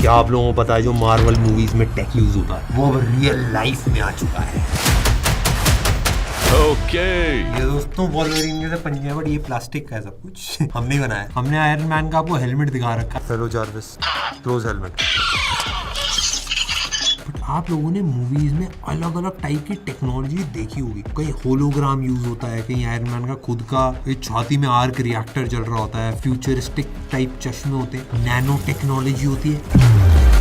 क्या आप लोगों को पता है जो मार्वल मूवीज में टेक यूज होता है वो अब रियल लाइफ में आ चुका है। ये दोस्तों वॉल्वरिन के पंजे हैं, बट ये प्लास्टिक का है सब कुछ हमने बनाया। हमने आयरन मैन का आपको हेलमेट दिखा रखा है। Hello Jarvis, close helmet. But आप लोगों ने मूवीज में अलग अलग टाइप की टेक्नोलॉजी देखी होगी। कहीं होलोग्राम यूज होता है, कहीं आयरन मैन का खुद का छाती में आर्क रिएक्टर चल रहा होता है, फ्यूचरिस्टिक टाइप चश्मे होते हैं, नैनो टेक्नोलॉजी होती है।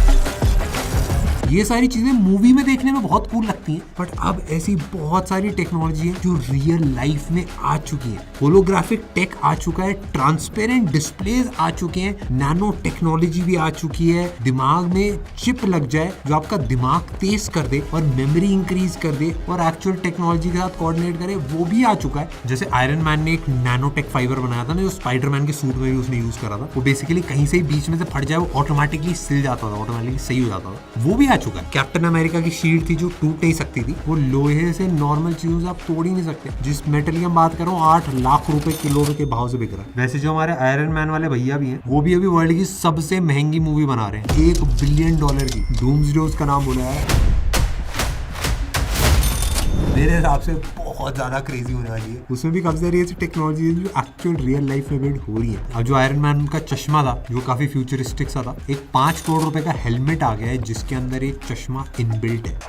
ये सारी चीजें मूवी में देखने में बहुत कूल लगती हैं, बट अब ऐसी बहुत सारी टेक्नोलॉजी है जो रियल लाइफ में आ चुकी है। होलोग्राफिक टेक आ चुका है, ट्रांसपेरेंट डिस्प्लेज आ चुके हैं, नैनो टेक्नोलॉजी भी आ चुकी है। दिमाग में चिप लग जाए जो आपका दिमाग तेज कर दे और मेमोरी इंक्रीज कर दे और एक्चुअल टेक्नोलॉजी के साथ कोऑर्डिनेट करे, वो भी आ चुका है। जैसे आयरन मैन ने एक नैनो टेक फाइबर बनाया था ना, जो स्पाइडरमैन के सूट में भी उसने यूज करा था। वो बेसिकली कहीं से बीच में से फट जाए वो ऑटोमेटिकली सिल जाता था, ऑटोमेटिकली सही हो जाता था। वो भी आ चुका है। कैप्टन अमेरिका की शील्ड थी जो टूट नहीं सकती थी, वो लोहे से नॉर्मल चीजों से आप तोड़ ही नहीं सकते। जिस मेटल की हम बात कर रहा हूँ 8 लाख रुपए किलो के भाव से बिक रहा है। वैसे जो हमारे आयरन मैन वाले भैया भी हैं, वो भी अभी वर्ल्ड की सबसे महंगी मूवी बना रहे हैं, $1 बिलियन की। डूम्सडे उसका नाम बोला है। मेरे हिसाब से बहुत ज्यादा क्रेजी होने वाली है। उसमें भी काफी सारी ऐसी टेक्नोलॉजी है जो एक्चुअल रियल लाइफ में बिल्ड हो रही है। अब जो आयरन मैन का चश्मा था जो काफी फ्यूचरिस्टिक सा था, एक 5 करोड़ रुपए का हेलमेट आ गया है जिसके अंदर एक चश्मा इनबिल्ट है।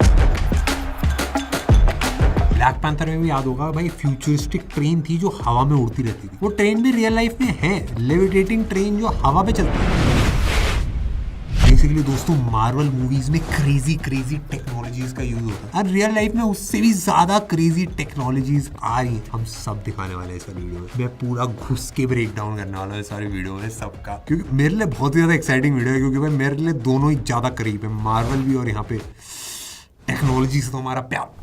ब्लैक पैंथर में भी याद होगा भाई, फ्यूचरिस्टिक ट्रेन थी जो हवा में उड़ती रहती थी। वो ट्रेन भी रियल लाइफ में है, लेविटेटिंग ट्रेन जो हवा पे चलती है। बेसिकली दोस्तों मार्वल मूवीज में क्रेजी टेक्नोलॉजीज का यूज होता है और रियल लाइफ में उससे भी ज्यादा क्रेजी टेक्नोलॉजीज आ रही हैं। हम सब दिखाने वाले हैं इस वीडियो में। मैं पूरा घुस के ब्रेक डाउन करने वाला हूँ सारे वीडियो में सबका, क्योंकि मेरे लिए बहुत ही ज्यादा एक्साइटिंग वीडियो है, क्योंकि भाई मेरे लिए दोनों ही ज्यादा करीब है, मार्वल भी और यहाँ पे टेक्नोलॉजी से तो हमारा प्यार।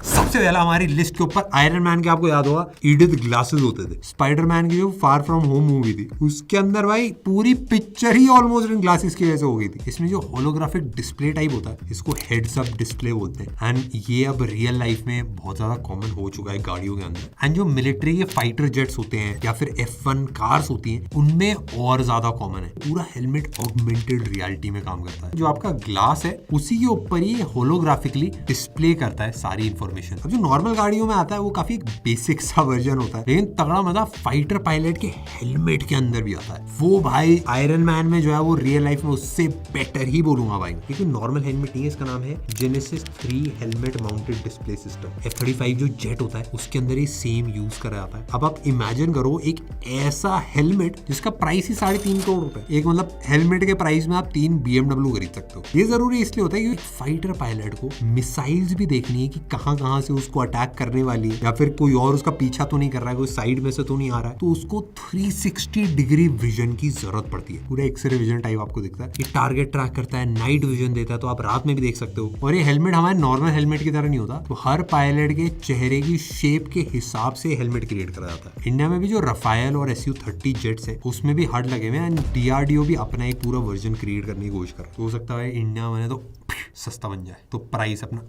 सबसे पहला हमारी लिस्ट के ऊपर आयरन मैन के, आपको याद होगा ईडिथ ग्लासेस होते थे। स्पाइडरमैन की जो फार फ्रॉम होम मूवी थी उसके अंदर भाई पूरी picture he almost in glasses की वजह से हो गई थी। इसमें जो होलोग्राफिक डिस्प्ले टाइप होता है इसको हेड्स अप डिस्प्ले बोलते हैं, एंड ये अब रियल लाइफ में बहुत ज्यादा कॉमन हो चुका है गाड़ियों के अंदर। एंड जो मिलिट्री के फाइटर जेट्स होते हैं या फिर F1 कार्स होती हैं उनमें और ज्यादा कॉमन है। पूरा हेलमेट ऑगमेंटेड रियलिटी में काम करता है। जो आपका ग्लास है उसी के ऊपर ये होलोग्राफिकली डिस्प्ले करता है सारी इंफॉर्मेशन। अब जो नॉर्मल गाड़ियों में आता है वो काफी बेसिक सा वर्जन होता है, लेकिन तगड़ा मजा फाइटर पायलट के हेलमेट के अंदर भी आता है। वो भाई आयरन मैन में जो है वो रियल लाइफ में उससे बेटर ही बोलूंगा भाई, क्योंकि नॉर्मल हेलमेट नहीं है, इसका नाम है genesis 3 helmet mounted display system. F-35 जो जेट होता है उसके अंदर ही सेम यूज करा जाता है। अब आप इमेजिन करो एक ऐसा हेलमेट जिसका प्राइस ही 3.5 करोड़ रुपए। एक मतलब हेलमेट के प्राइस में आप 3 BMW खरीद सकते हो। ये जरूरी इसलिए होता है क्योंकि फाइटर पायलट को मिसाइल्स भी देखनी है कि कहां से उसको अटैक करने वाली है, या फिर कोई और उसका पीछा तो नहीं कर रहा है, कोई साइड में से तो नहीं आ रहा है, तो उसको 360 डिग्री विजन की जरूरत पड़ती है। पूरा एक्सरे विजन टाइप आपको दिखता है। ये टारगेट ट्रैक करता है, नाइट विजन देता है, तो आप रात में भी देख सकते हो। और ये हेलमेट हमारे नॉर्मल हेलमेट की तरह नहीं होता, तो हर पायलट के चेहरे की शेप के हिसाब से हेलमेट क्रिएट करा जाता है। इंडिया में भी जो रफायल और Su-30 जेट्स है उसमें भी हड लगे हुए हैं। DRDO भी अपना एक पूरा वर्जन क्रिएट करने की कोशिश कर रहा है। हो सकता है इंडिया में तो सस्ता बन जाए, तो प्राइस अपना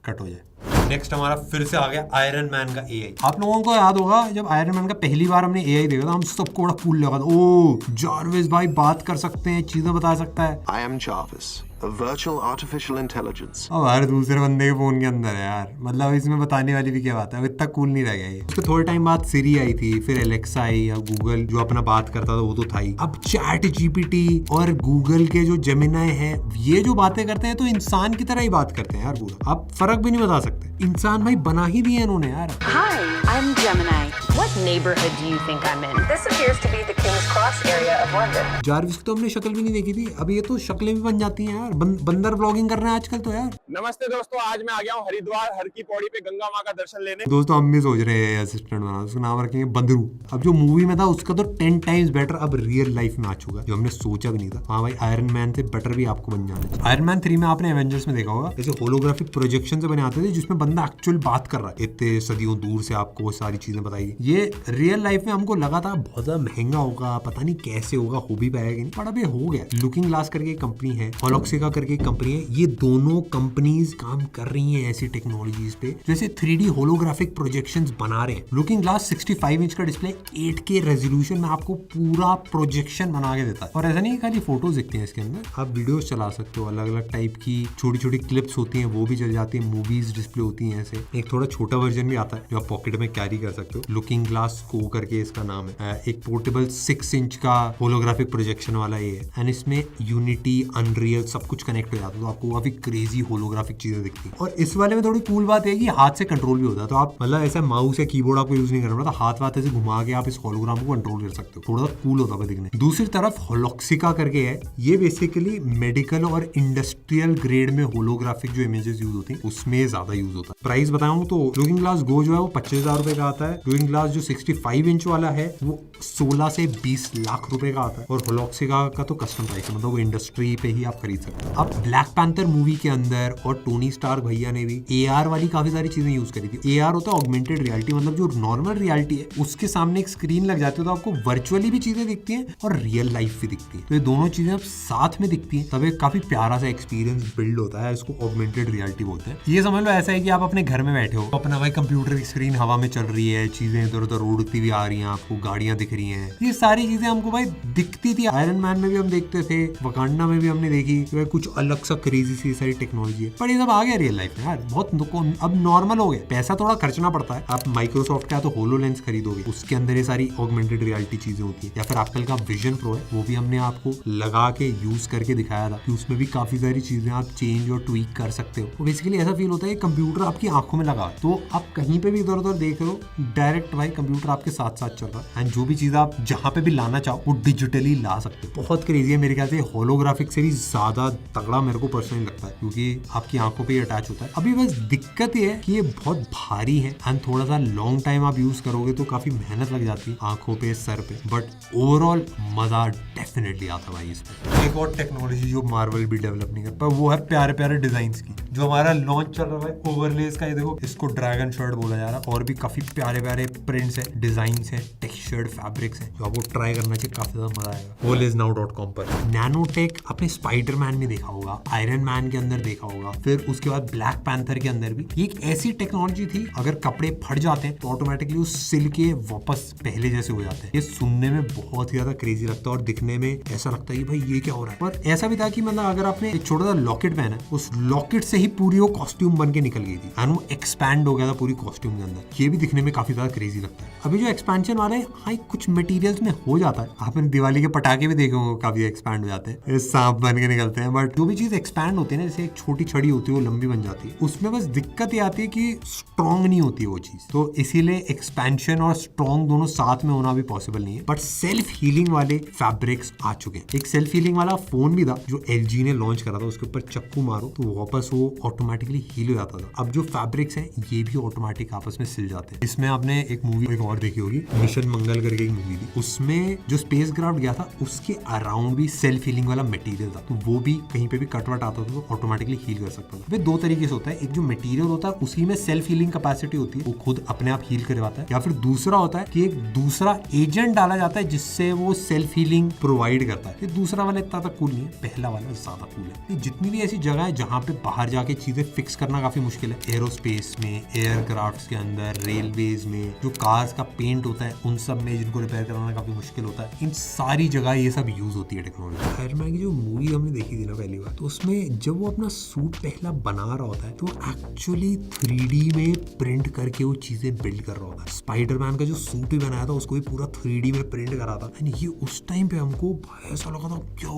कट हो जाए। नेक्स्ट हमारा फिर से आ गया आयरन मैन का AI। आप लोगों को याद होगा जब आयरन मैन का पहली बार हमने AI देखा था, हम सबको बड़ा कूल लगा था। ओ जार्विस भाई बात कर सकते हैं, चीजें बता सकता है। I am Jarvis, a virtual artificial intelligence. अब हर दूसरे बंदे के फोन के अंदर है यार, मतलब इसमें बताने वाली भी क्या बात है। अब इतना कूल नहीं रह गया ये। उसके थोड़े टाइम बाद सिरी आई थी, फिर एलेक्सा आई, या गूगल जो अपना बात करता था वो तो था ही। अब चैट GPT और गूगल के जो जेमिनाई है, ये जो बातें करते हैं तो इंसान की तरह ही बात करते हैं यार पूरा। आप फर्क भी नहीं बता सकते। इंसान भाई बना ही दिए इन्होंने यार। Hi, I'm Gemini. What neighborhood do you think I'm in? This appears to be the King's Cross area of London. Jarvis की तो हमने शक्ल भी नहीं देखी थी, अब ये तो शक्लें भी बन जाती हैं यार। बंदर ब्लॉगिंग कर रहे हैं आजकल तो यार। नमस्ते दोस्तों, आज मैं आ गया हूँ हरिद्वार हर की पौड़ी पे गंगा माँ का दर्शन लेने। दोस्तों हम भी सोच रहे हैं असिस्टेंट बनाना, उसका नाम रखेंगे बंदरू। अब जो मूवी में था उसका तो 10 टाइम्स बेटर अब रियल लाइफ में आ चुका है, जो हमने सोचा भी नहीं था। हाँ भाई आयरन मैन से बेटर भी आपको बन जाना चाहिए। आयरन मैन 3 में आपने एवेंजर्स में देखा होगा, जैसे होलोग्राफिक प्रोजेक्शन से बने आते थे जिसमें बंदा एक्चुअल बात कर रहा है, इतने सदियों दूर से आपको वो सारी चीजें बताई। ये रियल लाइफ में हमको लगा था बहुत ज्यादा महंगा होगा, पता नहीं कैसे होगा, हो भी पाएगा नहीं, पर अब ये हो गया। लुकिंग ग्लास करके एक कंपनी है, होलोक्सिका करके एक कंपनी है, ये दोनों कंपनीज काम कर रही हैं ऐसी टेक्नोलॉजीज पे जैसे 3D होलोग्राफिक प्रोजेक्शंस बना रहे हैं। लुकिंग ग्लास 65 इंच का डिस्प्ले 8K रेजोल्यूशन में आपको पूरा प्रोजेक्शन बना के देता है। और ऐसा नहीं खाली फोटोज दिखते हैं इसके अंदर, आप वीडियोस चला सकते हो, अलग अलग टाइप की छोटी छोटी क्लिप्स होती हैं वो भी चल जाती है, मूवीज डिस्प्ले होती हैं ऐसे। एक थोड़ा छोटा वर्जन भी आता है जो आप पॉकेट में कैरी कर सकते हो, लुकिंग ग्लास को करके इसका नाम है। एक पोर्टेबल 6 इंच का होलोग्राफिक प्रोजेक्शन वाला ये है, एंड इसमें यूनिटी, अनरियल सब कुछ कनेक्ट हो जाता है, तो आपको काफी क्रेजी होलोग्राफिक चीजें दिखती है। और इस वाले में थोड़ी कूल बात है कि हाथ से कंट्रोल भी होता है, तो आप मतलब ऐसा माउस या कीबोर्ड आपको यूज नहीं करना पड़ता, हाथ वाथ ऐसे घुमा के आप इस होलोग्राम को कंट्रोल कर सकते हो, थोड़ा सा कूल होता है दिखने। दूसरी तरफ होलोक्सिका करके है, ये बेसिकली मेडिकल और इंडस्ट्रियल ग्रेड में होलोग्राफिक जो इमेजेस यूज होती हैं उसमें ज्यादा यूज होता है। प्राइस बताऊं तो लुकिंग ग्लास गो जो है वो 25,000 रुपए का आता है, लुकिंग ग्लास जो 65 इंच वाला है वो 16 से 20 लाख रुपए का आता है, और होलोक्सिका का तो कस्टम प्राइस है, मतलब वो इंडस्ट्री पे ही आप खरीद सकते हो। अब ब्लैक पैंथर मूवी के अंदर और टोनी स्टार्क भैया ने भी AR वाली काफी सारी चीजें यूज करी थी। AR होता है ऑगमेंटेड रियलिटी, मतलब जो नॉर्मल रियलिटी है उसके सामने एक स्क्रीन लग जाती है तो आपको वर्चुअली भी चीजें दिखती हैं और रियल लाइफ भी दिखती है, तो ये दोनों चीजें अब साथ में दिखती हैं, तब एक काफी प्यारा सा एक्सपीरियंस बिल्ड होता है, इसको ऑगमेंटेड रियलिटी बोलते हैं। ये समझ लो ऐसा है कि आप अपने घर में बैठे हो, अपना भाई कंप्यूटर की स्क्रीन हवा में चल रही है, चीजें इधर उधर उड़ती हुई आ रही हैं, आपको गाड़ियां दिख रही हैं, ये सारी चीजें हमको भाई दिखती थी। आयरन मैन में भी हम देखते थे, वकांडा में भी हमने देखी, तो कुछ अलग सा क्रेजी सी सारी टेक्नोलॉजी है, पर ये सब आ गया रियल लाइफ में यार, बहुत अब नॉर्मल हो गया। पैसा थोड़ा खर्चना पड़ता है, आप माइक्रोसॉफ्ट का तो होलोलेंस खरीदोगे, उसके अंदर ये सारी ऑगमेंटेड रियलिटी चीजें होती है, या फिर एप्पल का विजन प्रो है, वो भी हमने आपको लगा के यूज करके दिखाया था कि उसमें भी काफी सारी चीजें आप चेंज और ट्वीक कर सकते हो। तो बेसिकली ऐसा फील होता है कंप्यूटर आपकी आंखों में लगा है, तो आप कहीं पे भी इधर उधर देख रहे हो, डायरेक्ट भाई कंप्यूटर आपके साथ साथ चल रहा है, एंड जो भी चीज आप जहां पे भी लाना चाहो वो डिजिटली ला सकते हो। बहुत क्रेजी है, मेरे ख्याल से होलोग्राफिक से भी ज्यादा तगड़ा मेरे को पर्सनली लगता है, क्योंकि आपकी आंखों पे अटैच होता है। अभी बस दिक्कत ये है कि ये बहुत भारी है, एंड थोड़ा सा लॉन्ग टाइम आप यूज करोगे तो काफी मेहनत लग जाती है आंखों पे, सर पे, बट ओवरऑल मजा डेफिनेटली आता है भाई इसमें। एक और टेक्नोलॉजी जो मार्वल भी डेवलप नहीं कर पाया वो है प्यारे प्यारे डिजाइन की, जो हमारा लॉन्च चल रहा है ओवरलेस का, ये देखो इसको ड्रैगन शर्ट बोला जा रहा है, और भी काफी प्यारे प्यारे प्रिंट्स है, डिजाइंस है, टेक्सचर्ड फैब्रिक्स है, जो आपको ट्राई करना चाहिए, काफी ज्यादा मजा आएगा। wallysnow.com पर नैनोटेक आपने स्पाइडरमैन में देखा होगा, आयरन मैन के अंदर देखा होगा, फिर उसके बाद ब्लैक पैंथर के अंदर भी। ये एक ऐसी टेक्नोलॉजी थी, अगर कपड़े फट जाते हैं तो ऑटोमेटिकली उस सिल के वापस पहले जैसे हो जाते हैं। ये सुनने में बहुत ही ज्यादा क्रेजी लगता है और दिखने में ऐसा लगता है कि भाई ये क्या हो रहा है। और ऐसा भी था कि मतलब अगर आपने एक छोटा सा लॉकेट पहना, उस लॉकेट से ही पूरी वो कॉस्ट्यूम बन के निकल गई थी, एंड वो एक्सपैंड हो गया था पूरी कॉस्ट्यूम के अंदर। ये भी दिखने में काफी ज्यादा क्रेजी लगता है। अभी जो एक्सपेंशन वाला है, हाँ कुछ मटेरियल्स में हो जाता है, आपने दिवाली के पटाखे भी देखे होंगे, काफी एक्सपैंड हो जाते हैं, सांप बन के निकलते हैं, बट जो भी चीज एक्सपैंड होती है ना, जैसे एक छोटी छड़ी होती है वो लंबी बन जाती है, उसमें बस दिक्कत ये आती है कि स्ट्रॉन्ग नहीं होती है वो चीज, तो इसीलिए एक्सपेंशन और स्ट्रॉन्ग दोनों साथ में होना भी पॉसिबल नहीं है। बट सेल्फ हीलिंग वाले फैब्रिक्स आ चुके हैं। एक सेल्फ हीलिंग वाला फोन भी था जो LG ने लॉन्च करा था, उसके ऊपर चक्कू मारो तो वापस वो ऑटोमेटिकली हील हो जाता था। अब जो फैब्रिक्स हैं ये भी ऑटोमेटिक आपस में सिल जाते हैं। इसमें आपने एक मूवी एक और देखी होगी, मिशन मंगल करके एक मूवी थी, उसमें जो स्पेस क्राफ्ट गया था उसके अराउंड भी सेल्फ हीलिंग वाला मटेरियल था, तो वो भी कहीं पे भी कटवट आता था तो ऑटोमेटिकली हील कर सकता था। वे दो तरीके से होता है, एक जो मटेरियल होता है उसी में सेल्फ हीलिंग कैपेसिटी होती है, वो खुद अपने आप हील करवाता है, या फिर दूसरा होता है कि एक दूसरा एजेंट डाला जाता है जिससे वो सेल्फ हीलिंग प्रोवाइड करता है। ये दूसरा वाला इतना तक कूल नहीं है, पहला वाला ज्यादा कूल है। जितनी भी ऐसी जगह है जहाँ पे बाहर जाके चीजें फिक्स करना काफी मुश्किल है, एरोस्पेस में, एयरक्राफ्ट के अंदर, रेलवेज में, जो कार्स का पेंट होता है उन सब में जिनको रिपेयर कराना काफी मुश्किल होता है, इन सारी जगह ये सब यूज होती है टेक्नोलॉजी। आयरन मैन की जो मूवी हमने देखी थी ना पहली बार, तो उसमें जब वो अपना सूट पहला बना रहा होता है तो एक्चुअली 3D में प्रिंट करके वो चीजें बिल्ड कर रहा होता है। स्पाइडरमैन का जो सूट भी बनाया था उसको भी पूरा 3D में प्रिंट करा था, एंड ये उस टाइम पे हमको ऐसा लगा था क्यों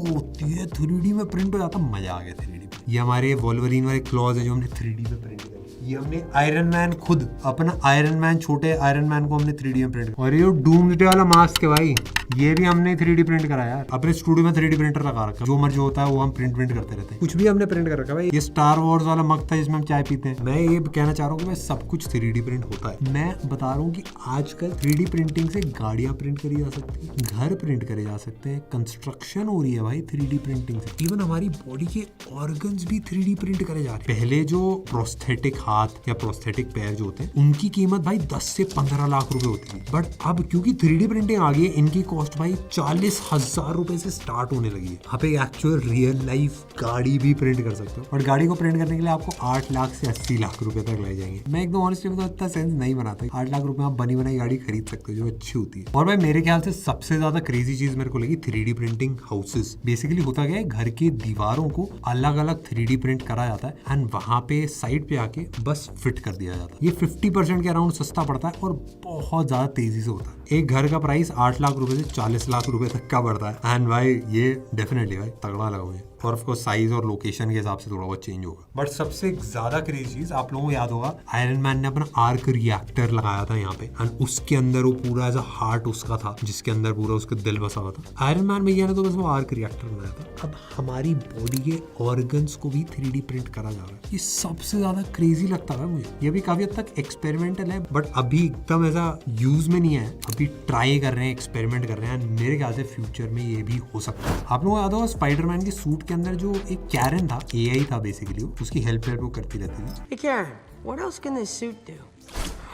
होती है 3D में प्रिंट हो जाता, मजा आ गया 3D में। ये हमारे वोल्वरिन वाले क्लॉज है जो हमने 3D में प्रिंट किया, ये हमने आयरन मैन खुद अपना आयरन मैन, छोटे आयरन मैन को हमने 3D में प्रिंट, और ये डूम्सडे वाला मास्क है भाई, ये भी हमने 3D प्रिंट करा यार। अपने स्टूडियो में 3D प्रिंटर लगा रखा, जो मर्जी होता है वो हम प्रिंट करते रहते हैं, कुछ भी हमने प्रिंट कर रखा भाई। ये स्टार वॉर्स वाला मग था जिसमें हम चाय पीते हैं। मैं ये कहना चाह रहा हूँ कि भाई सब कुछ 3D प्रिंट होता है। मैं बता रहा हूँ कि आजकल 3D प्रिंटिंग से गाड़ियां प्रिंट करी जा सकती है, घर प्रिंट करे जा सकते हैं, कंस्ट्रक्शन हो रही है भाई 3D प्रिंटिंग से। इवन हमारी बॉडी के ऑर्गन्स भी 3D प्रिंट करे जा रहे हैं। पहले जो प्रोस्थेटिक हाथ हाथ या प्रोस्थेटिक पैर जो होते हैं उनकी कीमत भाई 10 से 15 लाख रुपए होती है। बट अब क्योंकि 3D प्रिंटिंग आ गई है, इनकी कॉस्ट भाई 40,000 रुपए से स्टार्ट होने लगी है। आप एक एक्चुअल रियल लाइफ गाड़ी भी प्रिंट कर सकते हो, और गाड़ी को प्रिंट करने के लिए आपको 8 लाख से 80 लाख रुपए तक लग जाएंगे। मैं एकदम ऑनेस्टली बताऊं, इतना सेंस नहीं बनाता। 8 लाख रुपए आप बनी बनाई गाड़ी खरीद सकते हो जो अच्छी होती है। और भाई मेरे ख्याल से सबसे ज्यादा क्रेजी चीज मेरे को लगी 3D प्रिंटिंग हाउसेस। बेसिकली होता क्या है, घर की दीवारों को अलग अलग 3D प्रिंट करा जाता है एंड वहां पे साइड पे आके बस फिट कर दिया जाता है। ये 50% के अराउंड सस्ता पड़ता है और बहुत ज्यादा तेजी से होता है। एक घर का प्राइस 8 लाख रुपए से 40 लाख रुपए तक का बढ़ता है एंड भाई ये डेफिनेटली भाई तगड़ा लगा मुझे। और ऑफ कोर्स साइज और लोकेशन के हिसाब से थोड़ा बहुत चेंज होगा। बट सबसे ज्यादा क्रेजी चीज आप लोगों को याद होगा, आयरन मैन ने अपना आर्क रिएक्टर लगाया था यहाँ पे एंड उसके अंदर वो पूरा एज अ हार्ट उसका था जिसके अंदर पूरा उसका दिल बसा हुआ था। आयरन मैन भैया ने तो बस वो आर्क रिएक्टर बनाया था। अब हमारी बॉडी के ऑर्गन्स को भी 3D प्रिंट करा जा रहा है। ये सबसे ज्यादा क्रेजी लगता है मुझे। ये भी काफी हद तक एक्सपेरिमेंटल है बट अभी एकदम ऐसा यूज में नहीं है। अभी ट्राई कर रहे हैं, एक्सपेरिमेंट कर रहे हैं। मेरे ख्याल से फ्यूचर में ये भी हो सकता है। आप लोगों को याद होगा स्पाइडरमैन के सूट के अंदर जो एक कैरन था, AI था बेसिकली, उसकी हेल्प वो करती रहती थी। Hey Karen, what else can this suit do?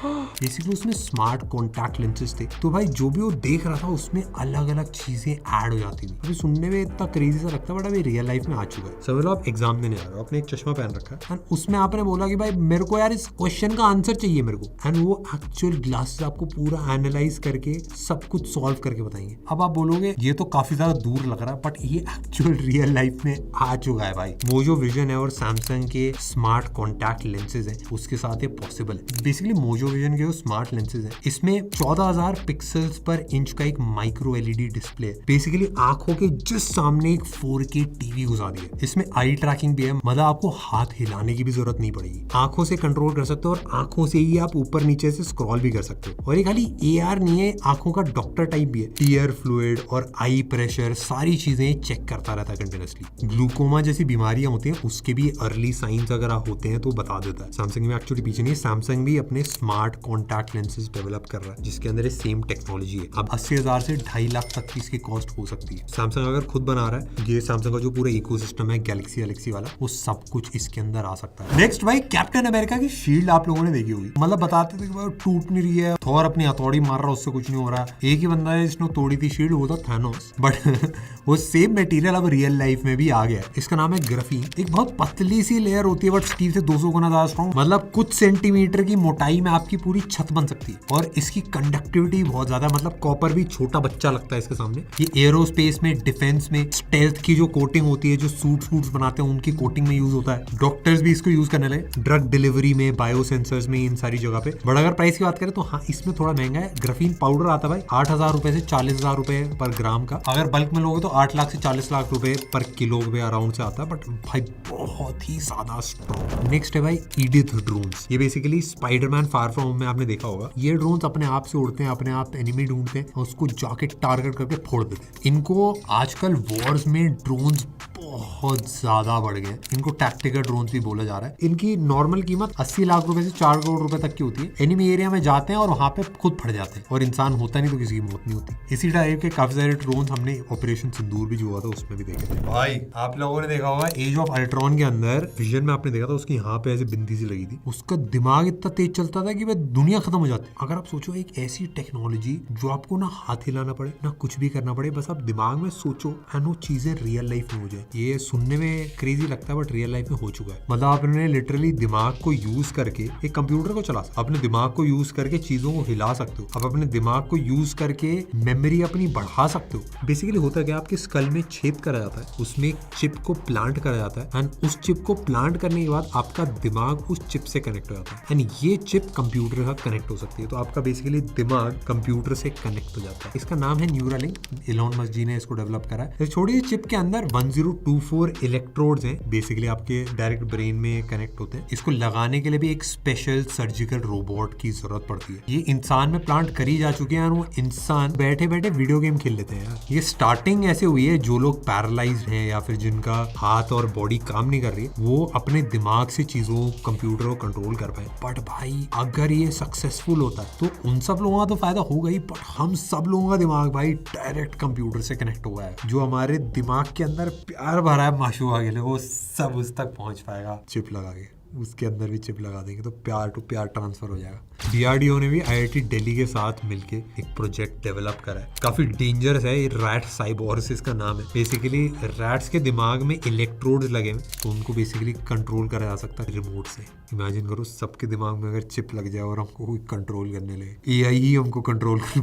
Basically उसमें स्मार्ट कॉन्टैक्ट लेंसेज थे, तो भाई जो भी वो देख रहा था उसमें अलग अलग चीजें ऐड हो जाती थी। अभी सुनने में इतना क्रेजी सा लगता है बट अभी रियल लाइफ में आ चुका है। समझ लो आप एग्जाम देने जा रहे हो, आपने एक चश्मा पहन रखा है एंड उसमें आपने बोला कि भाई मेरे को यार इस क्वेश्चन का आंसर चाहिए मेरे को, एंड वो एक्चुअल ग्लासेस आपको पूरा एनालाइज करके सब कुछ सॉल्व करके बताएंगे। अब आप बोलोगे ये तो काफी ज्यादा दूर लग रहा है बट ये एक्चुअल रियल लाइफ में आ चुका है भाई। वो जो विजन है और सैमसंग के स्मार्ट कॉन्टैक्ट लेंसेज है उसके साथ ये पॉसिबल है। बेसिकली मोजो विजन के जो स्मार्ट लेंसेज है इसमें 14,000 पिक्सल्स पर इंच का एक माइक्रो LED डिस्प्ले है। बेसिकली आंखों के जिस सामने एक 4K टीवी घुसा दी है। इसमें आई ट्रैकिंग भी है, मतलब आपको हाथ हिलाने की भी जरूरत नहीं पड़ेगी। आंखों से कंट्रोल कर सकते हो और आंखों से ही आप ऊपर नीचे से स्क्रॉल भी कर सकते हो। और ये खाली AR नहीं है, आंखों का डॉक्टर टाइप भी है। टीयर फ्लूइड और आई प्रेशर सारी चीजें चेक करता रहता है कंटिन्यूअसली। ग्लूकोमा जैसी बीमारियां होती हैं उसके भी अर्ली साइंस अगर होते हैं तो बता देता है। सैमसंग में एक्चुअली पीछे नहीं, सैमसंग भी अपने स्मार्ट कॉन्टैक्ट लेंसेज डेवलप कर रहा है जिसके अंदर सेम टेक्नोलॉजी है। अब 80,000 से 2.5 लाख तक की इसकी कॉस्ट हो सकती है। सैमसंग अगर खुद बना रहा है, ये सैमसंग का जो पूरा इकोसिस्टम है गैलेक्सी वाला, वो सब कुछ इसके अंदर आ सकता है। नेक्स्ट भाई कैप्टन अमेरिका की शील्ड आप लोगों ने देखी होगी। मतलब बताते थे कि भाई टूट नहीं रही है, थॉर अपनी हथौड़ी मार रहा है उससे कुछ नहीं हो रहा है। एक ही बंदा है जिसने तोड़ी थी शील्ड, वो था थैनोस। बट वो सेम मटेरियल अब रियल लाइफ में भी आ गया है। इसका नाम है ग्राफीन। एक बहुत पतली सी लेयर होती है बट स्टील से 200 गुना ज्यादा स्ट्रॉन्ग। मतलब कुछ सेंटीमीटर की मोटाई में आपकी पूरी छत बन सकती है और इसकी कंडक्टिविटी बहुत ज्यादा, मतलब कॉपर भी छोटा बच्चा लगता है इसके सामने। ये एरोस्पेस में, डिफेंस में, स्टेल्थ की जो कोटिंग होती है, जो सूट्स बनाते हैं उनकी कोटिंग में यूज होता है। डॉक्टर्स भी इसको यूज करने लगे, ड्रग डिलीवरी में, बायो सेंसर्स में, इन सारी जगह पे। बट अगर प्राइस की बात करें तो हाँ इसमें थोड़ा महंगा है। ग्राफीन पाउडर आता है भाई 8,000 रुपए से 40,000 रुपए पर ग्राम का। अगर बल्क में लोगे तो 8 लाख से 40 लाख रुपए पर किलो पे अराउंड से आता है। बट भाई बहुत ही ज्यादा स्ट्रॉन्ग। नेक्स्ट है भाई ईडिथ ड्रोन्स। ये basically Spiderman far from home में आपने देखा होगा। ये ड्रोन्स अपने आप से उड़ते हैं, अपने आप एनिमी ढूंढते हैं और उसको जाके टारगेट करके फोड़ देते हैं। इनको आजकल वॉर्स में ड्रोन्स बहुत ज्यादा बढ़ गए। इनको टैक्टिकल ड्रोन्स भी बोला जा रहा है। इनकी नॉर्मल कीमत 80 लाख रुपए से 4 करोड़ रुपए तक की होती है। एनिमी एरिया में जाते हैं और वहां पे खुद फट जाते हैं और इंसान होता नहीं तो किसी की मौत नहीं होती। इसी टाइप के काफी सारे ड्रोन्स हमने ऑपरेशन सिंदूर भी जो हुआ था उसमें भी देखे थे। भाई आप लोगों ने देखा होगा एज ऑफ अल्ट्रॉन के अंदर विजन में आपने देखा था उसकी यहाँ पे ऐसी बिंदी सी लगी थी। उसका दिमाग इतना तेज चलता था कि वह दुनिया खत्म हो जाती। अगर आप सोचो एक ऐसी टेक्नोलॉजी जो आपको ना हाथ हिलाना पड़े ना कुछ भी करना पड़े, बस आप दिमाग में सोचो एंड वो चीजें रियल लाइफ में हो जाए। ये सुनने में क्रेजी लगता है बट रियल लाइफ में हो चुका है। मतलब आपने लिटरली दिमाग को यूज करके एक कंप्यूटर को चला सकते हो, अपने दिमाग को यूज करके चीजों को हिला सकते हो, आप अपने दिमाग को यूज करके मेमोरी अपनी बढ़ा सकते हो। बेसिकली होता क्या, आपके स्कल में छेद करा जाता है, उसमें एक चिप को प्लांट करा जाता है एंड उस चिप को प्लांट करने के बाद आपका दिमाग उस चिप से कनेक्ट हो जाता है एंड ये चिप कंप्यूटर के साथ कनेक्ट हो सकती है। तो आपका बेसिकली दिमाग कंप्यूटर से कनेक्ट हो जाता है। इसका नाम है न्यूरालिंक। इलॉन मस्क जी ने इसको डेवलप करा है। छोटी चिप के अंदर 1024 इलेक्ट्रोड्स हैं, बेसिकली आपके डायरेक्ट ब्रेन में कनेक्ट होते हैं। इसको लगाने के लिए भी एक स्पेशल सर्जिकल रोबोट की जरूरत पड़ती है। ये इंसान में प्लांट करी जा चुकी है और वो इंसान बैठे बैठे वीडियो गेम खेल लेते हैं यार। ये स्टार्टिंग ऐसे हुई है, जो लोग पैरालाइज्ड हैं या फिर जिनका हाथ और बॉडी काम नहीं कर रही है, वो अपने दिमाग से चीजों, कंप्यूटर को कंट्रोल कर पाए। बट भाई अगर ये सक्सेसफुल होता है तो उन सब लोगों का तो फायदा होगा ही, बट हम सब लोगों का दिमाग भाई डायरेक्ट कंप्यूटर से कनेक्ट हुआ है। जो हमारे दिमाग के अंदर प्यार भरा है माशूका के लिए, वो सब उस तक पहुंच पाएगा चिप लगा के। उसके अंदर भी चिप लगा देंगे तो प्यार टू प्यार ट्रांसफर हो जाएगा। DRDO ने भी IIT दिल्ली के साथ मिलके एक प्रोजेक्ट डेवलप करा है, काफी डेंजरस है। ये रैट साइबोर्स इसका नाम है। बेसिकली रैट्स के दिमाग में इलेक्ट्रोड्स लगे हैं तो उनको बेसिकली कंट्रोल करा जा सकता है रिमोट से। इमेजिन करो सबके दिमाग में अगर चिप लग जाए और हमको कोई कंट्रोल करने लगे, AI ही हमको कंट्रोल कर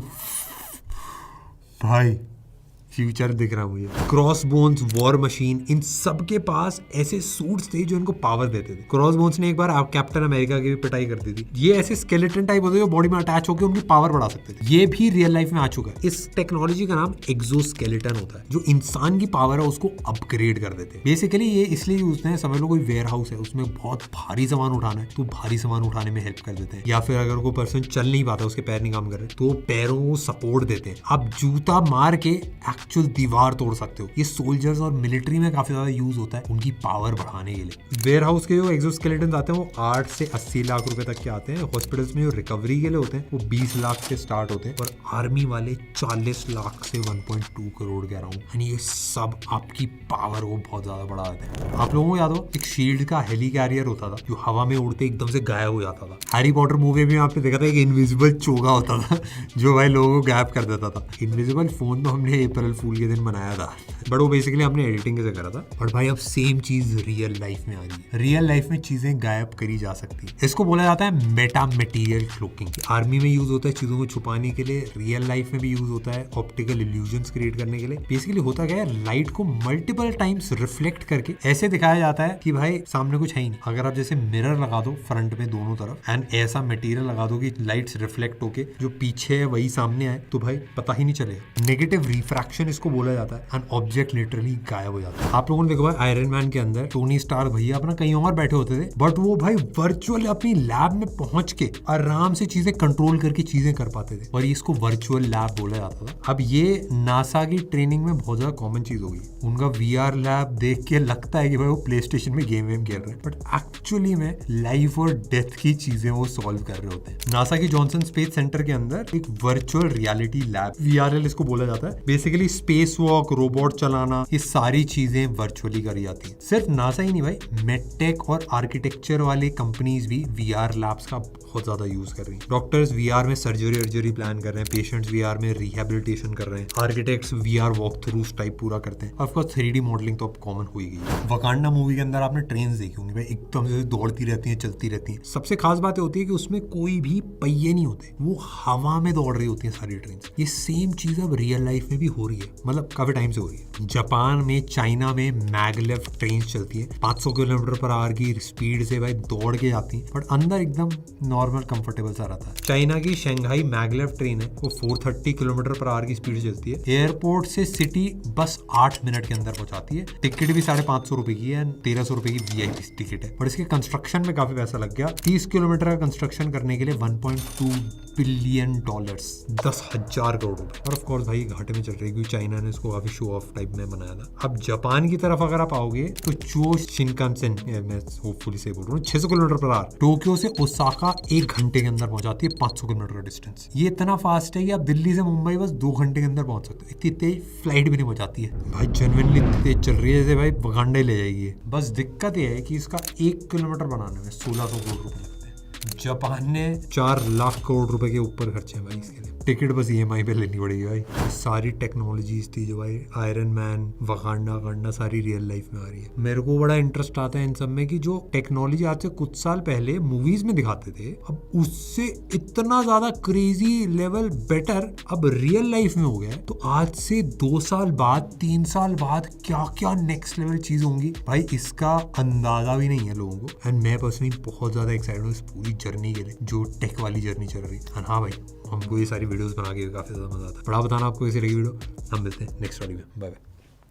भाई फ्यूचर दिख रहा मुझे। क्रॉस बोन्स, वॉर मशीन, इन सब के पास ऐसे सूट्स थे जो इनको पावर देते थे। क्रॉस बोन्स ने एक बार आप कैप्टन अमेरिका की भी पिटाई कर दी थी। ये ऐसे स्केलेटन टाइप होते हैं जो बॉडी में अटैच होकर उनकी पावर बढ़ा सकते थे। ये भी रियल लाइफ में आ चुका है। इस टेक्नोलॉजी का नाम एक्सोस्केलेटन होता है, जो इंसान की पावर है उसको अपग्रेड कर देते हैं। बेसिकली ये इसलिए यूज हैं, समझ लो कोई वेयर हाउस है, उसमें बहुत भारी सामान उठाना है तो भारी सामान उठाने में हेल्प कर देते हैं। या फिर अगर कोई पर्सन चल नहीं पाता, उसके पैर नहीं काम कर रहे, तो पैरों को सपोर्ट देते हैं। आप जूता मार के एक्चुअल दीवार तोड़ सकते हो। ये सोल्जर्स और मिलिट्री में काफी ज्यादा यूज होता है उनकी पावर बढ़ाने के लिए। वेयर हाउस के जो एक्सोस्केलेटन आते हैं वो 8 से 80 लाख रुपए तक के आते हैं। हॉस्पिटल्स में जो रिकवरी के लिए होते हैं वो 20 लाख से स्टार्ट होते हैं और आर्मी वाले 40 लाख से 1.2 करोड़ कह रहा हूँ। यानी ये सब आपकी पावर को बहुत ज्यादा बढ़ा देते हैं। आप लोगों को याद हो एक शील्ड का हेली कैरियर होता था जो हवा में उड़ते एकदम से गायब हो जाता था। हैरी पॉटर मूवी में आपने देखा था एक इनविजिबल चोगा होता था जो भाई लोगों को गायब कर देता था। इनविजिबल फोन तो हमने अप्रैल फूल के दिन बनाया था, बट वो बेसिकली हमने एडिटिंग से करा था। और भाई अब सेम चीज रियल लाइफ में आ रही है। रियल लाइफ में चीजें गायब करी जा सकती है। इसको बोला जाता है मेटा मटेरियल क्लोकिंग। आर्मी में यूज होता है चीजों को छुपाने के लिए, रियल लाइफ में भी यूज होता है ऑप्टिकल इल्यूजन्स क्रिएट करने के लिए। बेसिकली होता क्या है, लाइट को मल्टीपल टाइम्स रिफ्लेक्ट करके ऐसे दिखाया जाता है कि भाई सामने कुछ है ही नहीं। अगर आप जैसे मिरर लगा दो फ्रंट में दोनों तरफ एंड ऐसा मटेरियल लगा दो कि लाइट्स रिफ्लेक्ट होके जो पीछे है वही सामने आए, तो भाई पता ही नहीं चलेगा। नेगेटिव रिफ्रैक्शन इसको बोला जाता है एंड ऑब्जेक्ट लिटरली गायब हो जाता है। आप लोगों ने देखा भाई आयरन मैन के अंदर टोनी स्टार्क भैया अपना कहीं और बैठे होते थे, बट वो भाई वर्चुअल अपनी लैब में पहुंच के आराम से चीजें कंट्रोल करके चीजें कर पाते थे और इसको वर्चुअल लैब बोला जाता था। अब ये नासा की ट्रेनिंग में बहुत ज्यादा कॉमन चीज होगी। उनका VR लैब देख के लगता है कि भाई वो प्ले स्टेशन में गेम वेम खेल रहे हैं, बट एक्चुअली में लाइफ और डेथ की चीजें वो सॉल्व कर रहे होते हैं। नासा की जॉनसन स्पेस सेंटर के अंदर एक वर्चुअल रियलिटी लैब, VRL इसको बोला जाता है। बेसिकली स्पेस वॉक, रोबोट चलाना, ये सारी चीजें वर्चुअली करी जाती हैं। सिर्फ नासा ही नहीं भाई, मेडटेक और आर्किटेक्चर वाले कंपनीज भी VR लैब्स का बहुत ज्यादा यूज कर रही हैं। डॉक्टर्स VR में सर्जरी प्लान कर रहे हैं, पेशेंट्स VR में रिहेबिलिटेशन कर रहे हैं, architects VR walk throughs type पूरा करते हैं। ऑफ कोर्स 3D मॉडलिंग तो अब कॉमन हो ही गई है। वकांडा मूवी के अंदर आपने ट्रेन्स देखी होंगी भाई, एकदम से दौड़ती रहती हैं, चलती रहती हैं। सबसे खास बात होती है कि उसमें कोई भी पहिए नहीं होते, वो हवा में दौड़ रही होती हैं सारी ट्रेन। ये सेम चीज अब रियल लाइफ में भी हो रही है, मतलब काफी टाइम से हो रही है। जापान में, चाइना में मैगलेव ट्रेन चलती है 500 किलोमीटर पर आवर की स्पीड से भाई दौड़ के जाती है, बट अंदर एकदम नॉर्मल कंफर्टेबल सा रहता है। चाइना की शंघाई मैगलेव ट्रेन है, वो 430 किलोमीटर पर आवर की स्पीड से चलती है। एयरपोर्ट से सिटी बस 8 मिनट के अंदर पहुंचाती है। टिकट भी 550 रुपए की है, 1300 रुपए की VIP टिकट है, बट इसके कंस्ट्रक्शन में काफी पैसा लग गया। 30 किलोमीटर का कंस्ट्रक्शन करने के लिए $1.2 बिलियन, 10,000 करोड़ रुपए। और ऑफ कोर्स भाई घाटे में चल रही है क्योंकि चाइना ने इसको काफी शो ऑफ टाइप में बनाया था। अब जापान की तरफ अगर आप आओगे तो चो शिनकानसेन, मैं होपफुली से बोल रहा हूँ, 600 किलोमीटर पर आवर टोक्यो से ओसाका 1 घंटे के अंदर पहुंचाती है 500 किलोमीटर का डिस्टेंस। ये इतना फास्ट है कि आप दिल्ली से मुंबई बस 2 घंटे के अंदर पहुंच सकते हो। इतनी तेज फ्लाइट भी नहीं पहुंचाती है भाई, जेन्युइनली इतनी तेज चल रही है जैसे भाई वकांडा ही ले जाएगी। बस दिक्कत ये है कि इसका 1 किलोमीटर बनाने में 1600 करोड़ रुपए लगते हैं। जापान ने 4 लाख करोड़ रुपए के ऊपर खर्चे हैं भाई इसके लिए। टिकट बस EMI पे लेनी पड़ेगी भाई। सारी टेक्नोलॉजीज थी जो भाई आयरन मैन, वकांडा सारी रियल लाइफ में आ रही है। मेरे को बड़ा इंटरेस्ट आता है इन सब में कि जो टेक्नोलॉजी आज से कुछ साल पहले मूवीज में दिखाते थे, अब उससे इतना ज्यादा क्रेजी लेवल बेटर अब रियल लाइफ में हो गया है। तो आज से 2 साल बाद, 3 साल बाद क्या क्या नेक्स्ट लेवल चीज होंगी भाई, इसका अंदाजा भी नहीं है लोगों को। एंड मैं पर्सनली बहुत ज्यादा एक्साइटेड हूँ इस पूरी जर्नी के लिए, जो टेक वाली जर्नी चल रही है। हाँ भाई, हमको ये सारी वीडियोस बना के काफी ज्यादा मजा आता है। बड़ा बताना आपको कैसी लगी वीडियो। हम मिलते हैं नेक्स्ट वीडियो में। Bye bye.